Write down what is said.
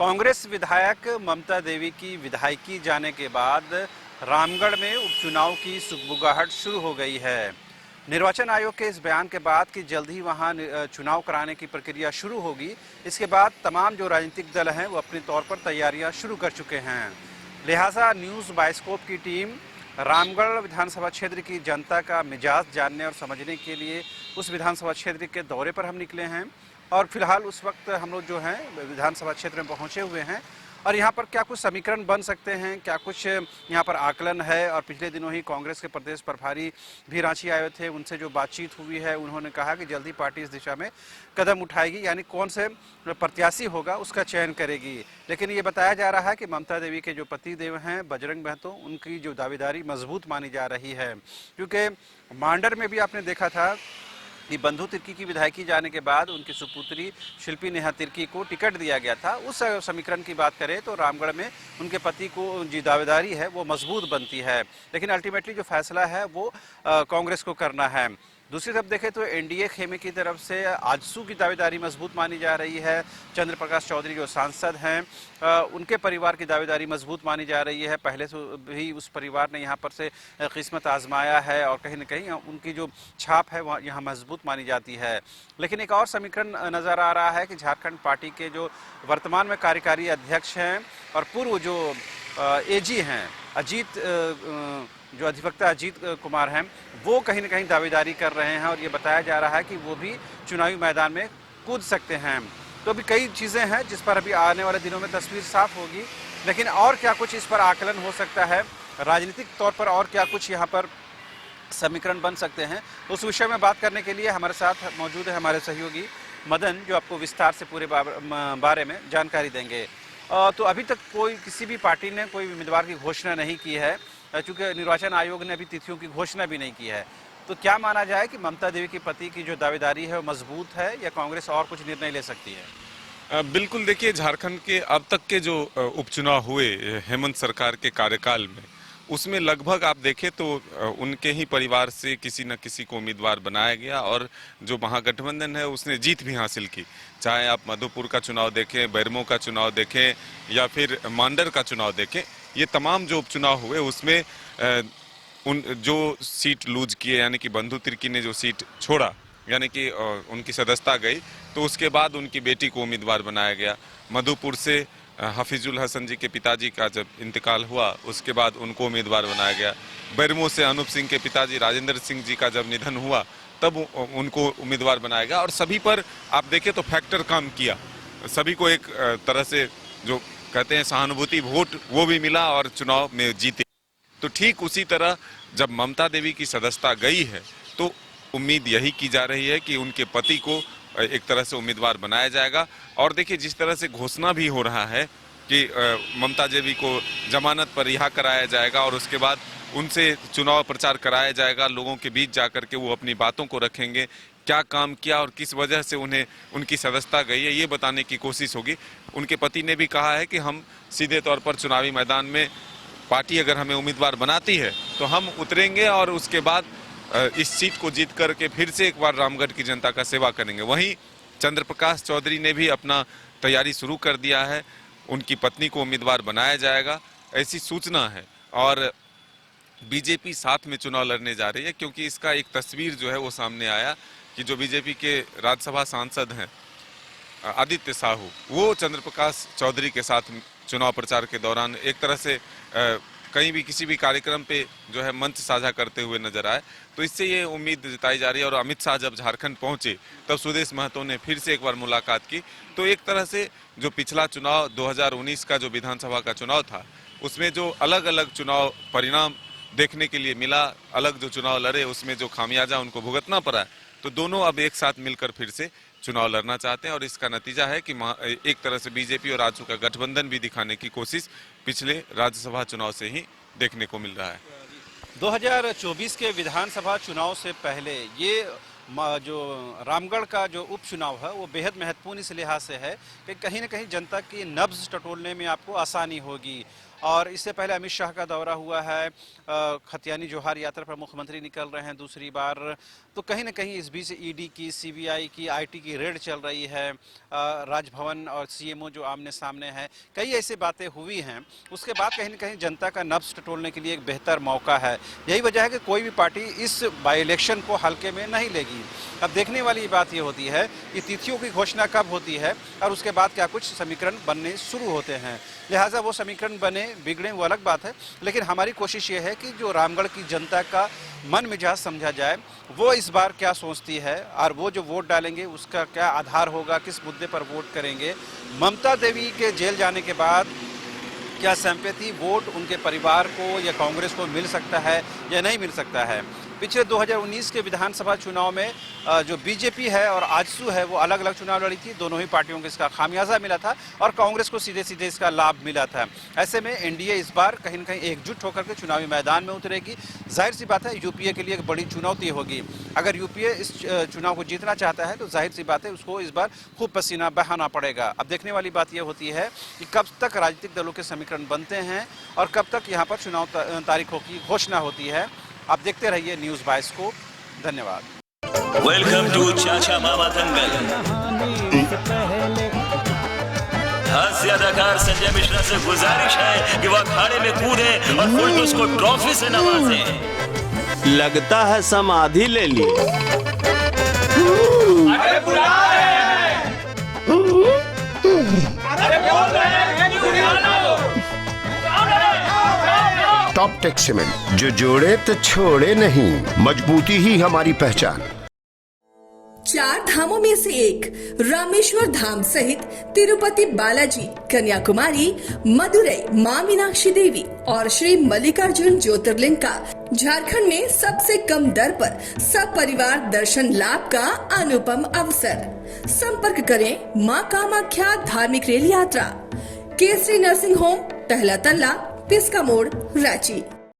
कांग्रेस विधायक ममता देवी की विधायकी जाने के बाद रामगढ़ में उपचुनाव की सुगबुगाहट शुरू हो गई है। निर्वाचन आयोग के इस बयान के बाद कि जल्द ही वहां चुनाव कराने की प्रक्रिया शुरू होगी, इसके बाद तमाम जो राजनीतिक दल हैं वो अपने तौर पर तैयारियां शुरू कर चुके हैं। लिहाजा न्यूज़ बाइस्कोप की टीम रामगढ़ विधानसभा क्षेत्र की जनता का मिजाज जानने और समझने के लिए उस विधानसभा क्षेत्र के दौरे पर हम निकले हैं और फिलहाल उस वक्त हम लोग जो हैं विधानसभा क्षेत्र में पहुंचे हुए हैं और यहाँ पर क्या कुछ समीकरण बन सकते हैं, क्या कुछ यहाँ पर आकलन है। और पिछले दिनों ही कांग्रेस के प्रदेश प्रभारी भी रांची आए थे, उनसे जो बातचीत हुई है उन्होंने कहा कि जल्दी पार्टी इस दिशा में कदम उठाएगी, यानी कौन से प्रत्याशी होगा उसका चयन करेगी। लेकिन ये बताया जा रहा है कि ममता देवी के जो पति देव हैं बजरंग महतो, उनकी जो दावेदारी मजबूत मानी जा रही है, क्योंकि मांडर में भी आपने देखा था कि बंधु तिर्की की विधायकी जाने के बाद उनकी सुपुत्री शिल्पी नेहा तिर्की को टिकट दिया गया था। उस समीकरण की बात करें तो रामगढ़ में उनके पति को जो दावेदारी है वो मजबूत बनती है, लेकिन अल्टीमेटली जो फैसला है वो कांग्रेस को करना है। दूसरी तरफ देखें तो एनडीए खेमे की तरफ से आजसू की दावेदारी मजबूत मानी जा रही है। चंद्र प्रकाश चौधरी जो सांसद हैं उनके परिवार की दावेदारी मजबूत मानी जा रही है। पहले से भी उस परिवार ने यहाँ पर से किस्मत आजमाया है और कहीं न कहीं उनकी जो छाप है वह यहाँ मजबूत मानी जाती है। लेकिन एक और समीकरण नज़र आ रहा है कि झारखंड पार्टी के जो वर्तमान में कार्यकारी अध्यक्ष हैं और पूर्व जो एजी हैं जो अधिवक्ता अजीत कुमार हैं, वो कहीं न कहीं दावेदारी कर रहे हैं और ये बताया जा रहा है कि वो भी चुनावी मैदान में कूद सकते हैं। तो अभी कई चीज़ें हैं जिस पर अभी आने वाले दिनों में तस्वीर साफ होगी, लेकिन और क्या कुछ इस पर आकलन हो सकता है, राजनीतिक तौर पर और क्या कुछ यहाँ पर समीकरण बन सकते हैं, उस विषय में बात करने के लिए हमारे साथ मौजूद है हमारे सहयोगी मदन, जो आपको विस्तार से पूरे बारे में जानकारी देंगे। तो अभी तक किसी भी पार्टी ने कोई उम्मीदवार की घोषणा नहीं की है, चूँकि निर्वाचन आयोग ने अभी तिथियों की घोषणा भी नहीं की है। तो क्या माना जाए कि ममता देवी के पति की जो दावेदारी है वो मजबूत है या कांग्रेस और कुछ निर्णय ले सकती है? बिल्कुल, देखिए झारखंड के अब तक के जो उपचुनाव हुए हेमंत सरकार के कार्यकाल में, उसमें लगभग आप देखें तो उनके ही परिवार से किसी न किसी को उम्मीदवार बनाया गया और जो महागठबंधन है उसने जीत भी हासिल की। चाहे आप मधुपुर का चुनाव देखें, बैरमो का चुनाव देखें या फिर मांडर का चुनाव देखें, ये तमाम जो उपचुनाव हुए उसमें उन जो सीट लूज किए, यानी कि बंधु तिर्की ने जो सीट छोड़ा, यानी कि उनकी सदस्यता गई, तो उसके बाद उनकी बेटी को उम्मीदवार बनाया गया। मधुपुर से हफीजुल हसन जी के पिताजी का जब इंतकाल हुआ उसके बाद उनको उम्मीदवार बनाया गया। बैरमो से अनूप सिंह के पिताजी राजेंद्र सिंह जी का जब निधन हुआ तब उनको उम्मीदवार बनाया गया। और सभी पर आप देखें तो फैक्टर काम किया, सभी को एक तरह से जो कहते हैं सहानुभूति वोट वो भी मिला और चुनाव में जीते। तो ठीक उसी तरह जब ममता देवी की सदस्यता गई है तो उम्मीद यही की जा रही है कि उनके पति को एक तरह से उम्मीदवार बनाया जाएगा। और देखिए जिस तरह से घोषणा भी हो रहा है कि ममता देवी को जमानत पर रिहा कराया जाएगा और उसके बाद उनसे चुनाव प्रचार कराया जाएगा, लोगों के बीच जाकर के वो अपनी बातों को रखेंगे, क्या काम किया और किस वजह से उन्हें उनकी सदस्यता गई है ये बताने की कोशिश होगी। उनके पति ने भी कहा है कि हम सीधे तौर पर चुनावी मैदान में पार्टी अगर हमें उम्मीदवार बनाती है तो हम उतरेंगे और उसके बाद इस सीट को जीत करके फिर से एक बार रामगढ़ की जनता का सेवा करेंगे। वहीं चंद्र प्रकाश चौधरी ने भी अपना तैयारी शुरू कर दिया है, उनकी पत्नी को उम्मीदवार बनाया जाएगा ऐसी सूचना है। और बीजेपी साथ में चुनाव लड़ने जा रही है, क्योंकि इसका एक तस्वीर जो है वो सामने आया कि जो बीजेपी के राज्यसभा सांसद हैं आदित्य साहू, वो चंद्र प्रकाश चौधरी के साथ चुनाव प्रचार के दौरान एक तरह से कहीं भी किसी भी कार्यक्रम पे जो है मंच साझा करते हुए नजर आए। तो इससे ये उम्मीद जताई जा रही है। और अमित शाह जब झारखंड पहुंचे तब सुदेश महतो ने फिर से एक बार मुलाकात की। तो एक तरह से जो पिछला चुनाव 2019 का जो विधानसभा का चुनाव था उसमें जो अलग अलग चुनाव परिणाम देखने के लिए मिला, अलग जो चुनाव लड़े उसमें जो खामियाजा उनको भुगतना पड़ा, तो दोनों अब एक साथ मिलकर फिर से चुनाव लड़ना चाहते हैं। और इसका नतीजा है कि एक तरह से बीजेपी और आजसू का गठबंधन भी दिखाने की कोशिश पिछले राज्यसभा चुनाव से ही देखने को मिल रहा है। 2024 के विधानसभा चुनाव से पहले ये जो रामगढ़ का जो उपचुनाव है वो बेहद महत्वपूर्ण इस लिहाज से है कि कहीं न कहीं जनता की नब्ज टटोलने में आपको आसानी होगी। और इससे पहले अमित शाह का दौरा हुआ है, खतियानी जोहार यात्रा पर मुख्यमंत्री निकल रहे हैं दूसरी बार। तो कहीं ना कहीं इस बीच ईडी की, सीबीआई की, आईटी की रेड चल रही है, राजभवन और सीएमओ जो आमने सामने है, कई ऐसी बातें हुई हैं। उसके बाद कहीं ना कहीं जनता का नब्ज टटोलने के लिए एक बेहतर मौका है। यही वजह है कि कोई भी पार्टी इस बाई इलेक्शन को हल्के में नहीं लेगी। अब देखने वाली बात ये होती है कि तिथियों की घोषणा कब होती है और उसके बाद क्या कुछ समीकरण बनने शुरू होते हैं। लिहाजा वो समीकरण बने बिगड़े वो अलग बात है, लेकिन हमारी कोशिश ये है कि जो रामगढ़ की जनता का मन मिजाज समझा जाए, वो इस बार क्या सोचती है और वो जो वोट डालेंगे उसका क्या आधार होगा, किस मुद्दे पर वोट करेंगे। ममता देवी के जेल जाने के बाद क्या सिंपैथी वोट उनके परिवार को या कांग्रेस को मिल सकता है या नहीं मिल सकता है। पिछले 2019 के विधानसभा चुनाव में जो बीजेपी है और आजसू है वो अलग अलग चुनाव लड़ी थी, दोनों ही पार्टियों को इसका खामियाजा मिला था और कांग्रेस को सीधे सीधे इसका लाभ मिला था। ऐसे में एनडीए इस बार कहीं न कहीं एकजुट होकर के चुनावी मैदान में उतरेगी। जाहिर सी बात है यूपीए के लिए एक बड़ी चुनौती होगी। अगर यूपीए इस चुनाव को जीतना चाहता है तो जाहिर सी बात है उसको इस बार खूब पसीना बहाना पड़ेगा। अब देखने वाली बात यह होती है कि कब तक राजनीतिक दलों के समीकरण बनते हैं और कब तक यहाँ पर चुनाव तारीखों की घोषणा होती है। आप देखते रहिए न्यूज़ 22 को। धन्यवाद। वेलकम टू चाचा मामा दंगल। हास्य अदाकार संजय मिश्रा से गुजारिश है कि वह अखाड़े में कूदे और फुलटूस को ट्रॉफी से नवाजे। लगता है समाधि ले ली। अरे बुला रहे हैं। अरे बोल रहे हैं कि बुला लो। टॉप टेक सीमेंट, जो जोड़े तो छोड़े नहीं, मजबूती ही हमारी पहचान। 4 धामों में से एक रामेश्वर धाम सहित तिरुपति बालाजी, कन्याकुमारी, मदुरई, मां मीनाक्षी देवी और श्री मल्लिकार्जुन ज्योतिर्लिंग का झारखंड में सबसे कम दर पर सब परिवार दर्शन लाभ का अनुपम अवसर। संपर्क करें मां कामाख्या धार्मिक रेल यात्रा, केसरी नर्सिंग होम, टहला तल्ला, पिस्का मोड़, रांची।